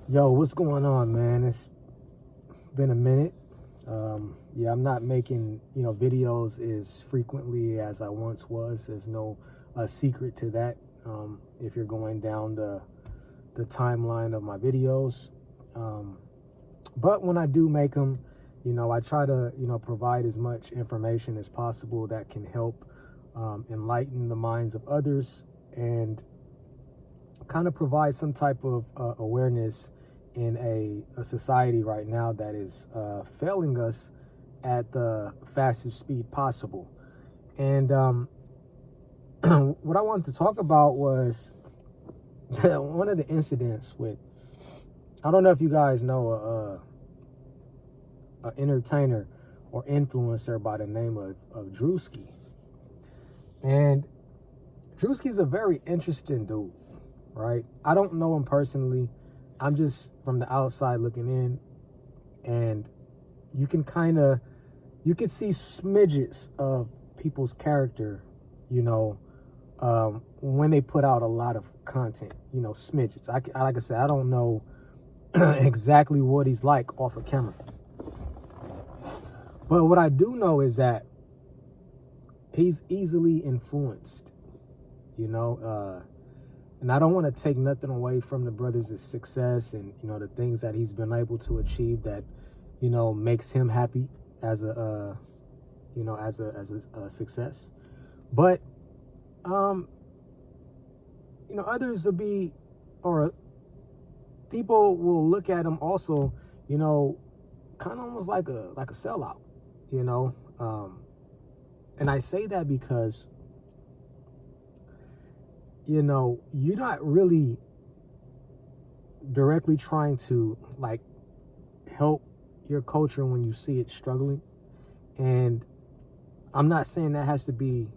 Yo, what's going on, man? It's been a minute. Yeah, I'm not making, videos as frequently as I once was. There's no secret to that. If you're going down the timeline of my videos. But when I do make them, I try to, provide as much information as possible that can help enlighten the minds of others and kind of provide some type of awareness in a society right now that is failing us at the fastest speed possible. And what I wanted to talk about was one of the incidents with, I don't know if you guys know a entertainer or influencer by the name of Drewski. And Drewski's a very interesting dude, right? I don't know him personally. I'm just from the outside looking in, and you can see smidges of people's character, when they put out a lot of content, smidges. Like I said, I don't know exactly what he's like off of camera. But what I do know is that he's easily influenced, and I don't want to take nothing away from the brother's success and, the things that he's been able to achieve that, makes him happy as a success. But, others will be, or people will look at him also, kind of almost like a sellout, and I say that because, you're not really directly trying to help your culture when you see it struggling. And I'm not saying that has to be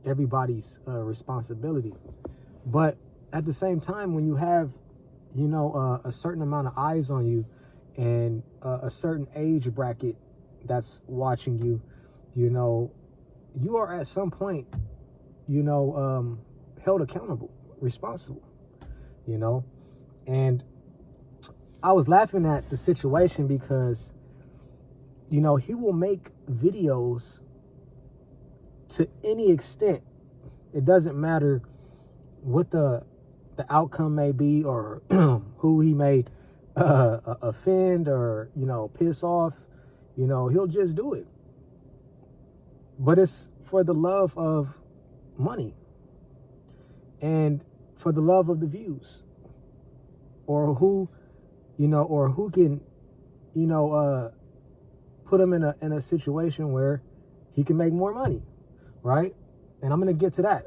everybody's responsibility, but at the same time, when you have, a certain amount of eyes on you and a certain age bracket that's watching you, you are at some point, held accountable, responsible, and I was laughing at the situation because, he will make videos to any extent. It doesn't matter what the outcome may be or who he may offend or, piss off, he'll just do it. But it's for the love of money and for the love of the views, or who can, put him in a situation where he can make more money, right? And I'm going to get to that.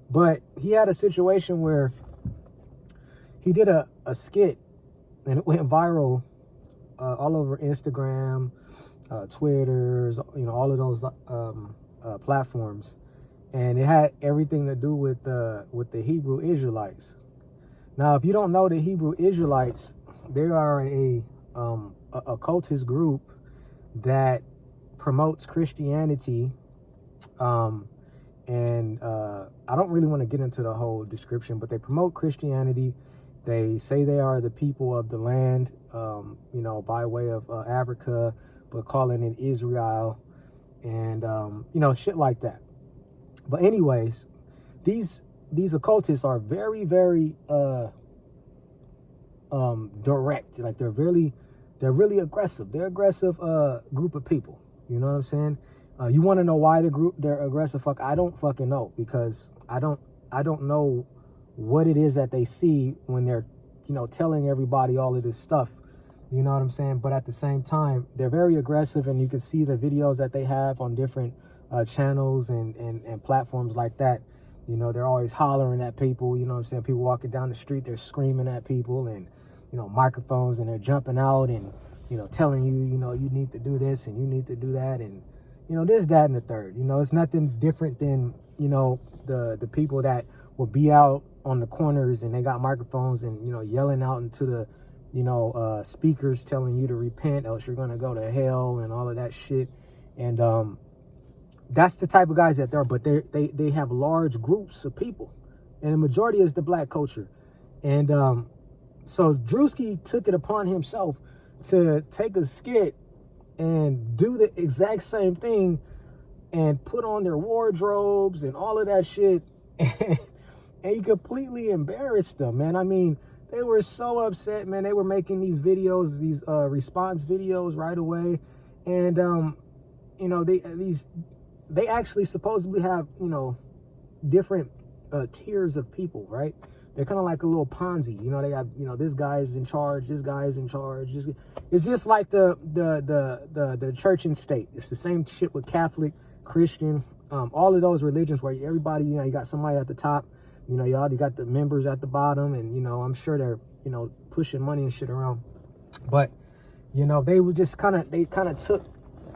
But he had a situation where he did a skit and it went viral all over Instagram, Twitter, all of those platforms. And it had everything to do with the Hebrew Israelites. Now, if you don't know the Hebrew Israelites, they are a cultist group that promotes Christianity. And I don't really want to get into the whole description, but they promote Christianity. They say they are the people of the land, by way of Africa, but calling it Israel, and shit like that. But anyways, these occultists are very, very direct. Like they're really aggressive. They're aggressive group of people. You know what I'm saying? You want to know why they're aggressive? Fuck, I don't fucking know, because I don't know what it is that they see when they're, telling everybody all of this stuff. You know what I'm saying? But at the same time, they're very aggressive, and you can see the videos that they have on different channels and platforms like that. They're always hollering at people. You know what I'm saying? People walking down the street, they're screaming at people, and microphones, and they're jumping out and telling you, you need to do this and you need to do that, and this, that, and the third. It's nothing different than the people that will be out on the corners and they got microphones and yelling out into the speakers, telling you to repent, else you're gonna go to hell and all of that shit. And that's the type of guys that they are. But they have large groups of people, and the majority is the black culture. And So Drewski took it upon himself to take a skit and do the exact same thing and put on their wardrobes and all of that shit. And he completely embarrassed them, man. I mean, they were so upset, man. They were making these videos, these response videos right away. And, you know, they actually supposedly have, you know, different tiers of people, right? They're kind of like a little Ponzi, you know. They have, you know, this guy is in charge, this guy is in charge. It's just like the church and state. It's the same shit with Catholic, Christian, all of those religions where everybody, you know, you got somebody at the top, you know, you got the members at the bottom, and, you know, I'm sure they're, you know, pushing money and shit around. But, you know, they were just kind of took,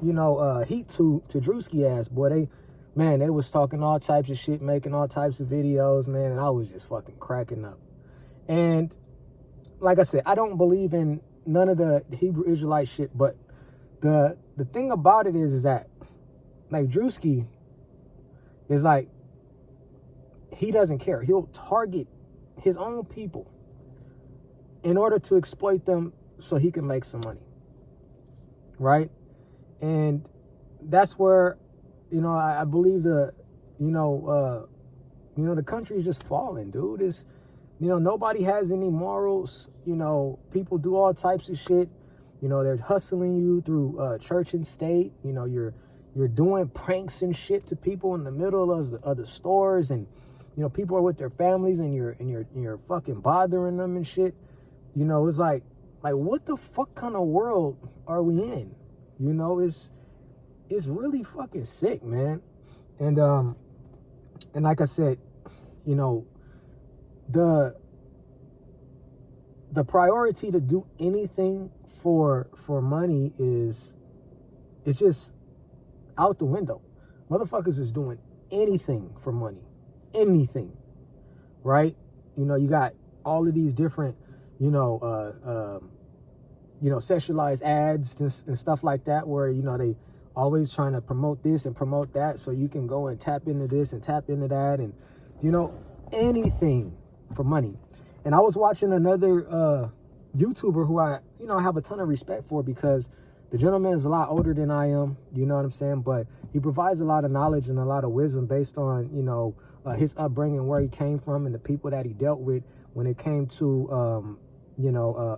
you know, heat to Drewski ass, boy. They was talking all types of shit, making all types of videos, man, and I was just fucking cracking up. And like I said, I don't believe in none of the Hebrew Israelite shit, but the thing about it is that, like, Drewski is like, he doesn't care. He'll target his own people in order to exploit them so he can make some money, right? And that's where, you know, I believe the country is just falling, dude. It's, you know, nobody has any morals. You know, people do all types of shit. You know, they're hustling you through church and state. You know, you're doing pranks and shit to people in the middle of the stores, and, you know, people are with their families, and you're fucking bothering them and shit. You know, it's like what the fuck kind of world are we in? You know, it's really fucking sick, man. And like I said, you know, the priority to do anything for money it's just out the window. Motherfuckers is doing anything for money. Anything. Right? You know, you got all of these different, sexualized ads and stuff like that, where, you know, they always trying to promote this and promote that so you can go and tap into this and tap into that, and, you know, anything for money. And I was watching another YouTuber who I have a ton of respect for, because the gentleman is a lot older than I am, you know what I'm saying? But he provides a lot of knowledge and a lot of wisdom based on, you know, his upbringing, where he came from, and the people that he dealt with when it came to,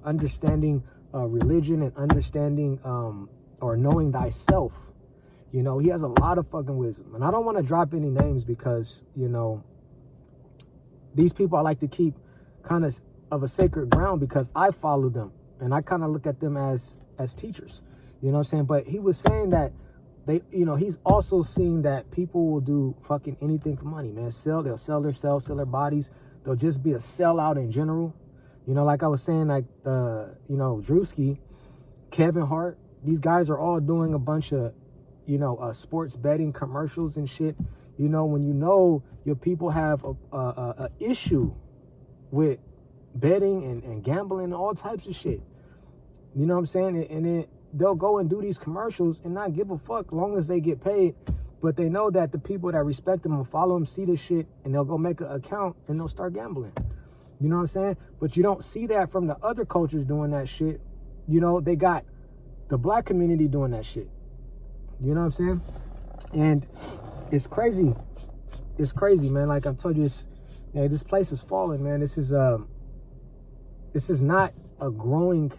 understanding religion and understanding or knowing thyself. You know, he has a lot of fucking wisdom. And I don't want to drop any names because, you know, these people I like to keep kind of a sacred ground, because I follow them and I kind of look at them as teachers. You know what I'm saying? But he was saying that he's also seeing that people will do fucking anything for money, man. They'll sell their cells, sell their bodies. They'll just be a sellout in general. You know, like I was saying, like, Drewski, Kevin Hart, these guys are all doing a bunch of, sports betting commercials and shit. You know, when you know your people have a issue with betting and gambling and all types of shit. You know what I'm saying? And then they'll go and do these commercials and not give a fuck long as they get paid. But they know that the people that respect them will follow them, see this shit, and they'll go make an account and they'll start gambling. You know what I'm saying? But you don't see that from the other cultures doing that shit. You know, they got the black community doing that shit. You know what I'm saying? And it's crazy. It's crazy, man. Like I told you, this place is falling, man. This is not a growing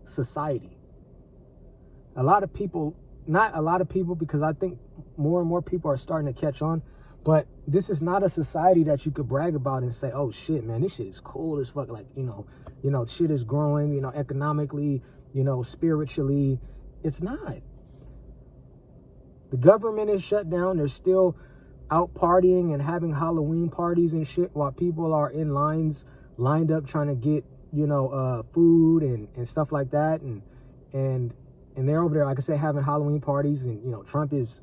society. Not a lot of people, because I think more and more people are starting to catch on. But this is not a society that you could brag about and say, oh shit, man, this shit is cool as fuck. Like, shit is growing, economically, spiritually. It's not. The government is shut down. They're still out partying and having Halloween parties and shit, while people are in lined up trying to get, food and stuff like that. And they're over there, like I said, having Halloween parties. And, Trump is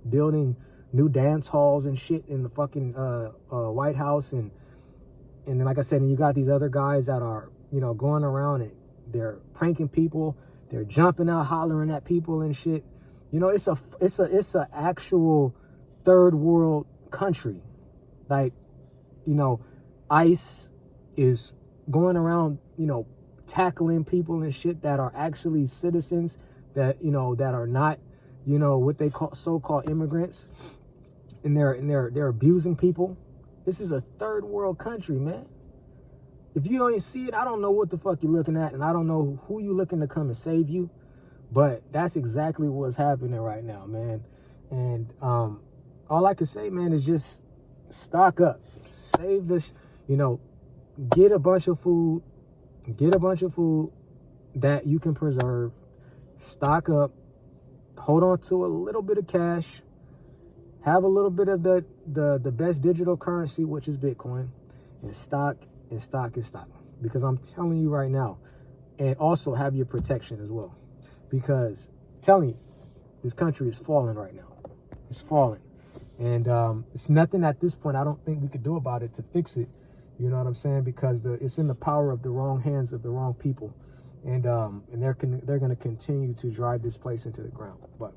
building new dance halls and shit in the fucking White House. And then, like I said, and you got these other guys that are, going around and they're pranking people. They're jumping out, hollering at people and shit. It's a actual third world country. Like, ICE is going around, you know, tackling people and shit that are actually citizens, that, you know, that are not, you know, what they call so-called immigrants, and they're abusing people. This is a third world country, man. If you don't see it, I don't know what the fuck you're looking at, and I don't know who you looking to come and save you, but that's exactly what's happening right now, man. And all I can say, man, is just stock up, save this, you know, get a bunch of food that you can preserve, stock up, hold on to a little bit of cash, have a little bit of the best digital currency, which is Bitcoin, and stock, because I'm telling you right now, and also have your protection as well, because I'm telling you, this country is falling right now. It's falling, and it's nothing at this point I don't think we could do about it to fix it. You know what I'm saying? Because it's in the power of the wrong hands of the wrong people, and they're going to continue to drive this place into the ground. But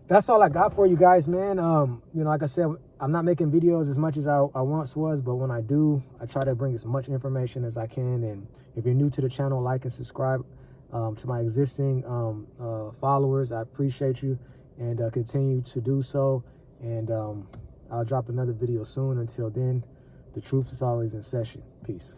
that's all I got for you guys, man. You know, like I said, I'm not making videos as much as I once was, but when I do, I try to bring as much information as I can. And if you're new to the channel, like and subscribe. To my existing followers, I appreciate you, and continue to do so. And I'll drop another video soon. Until then, the truth is always in session. Peace.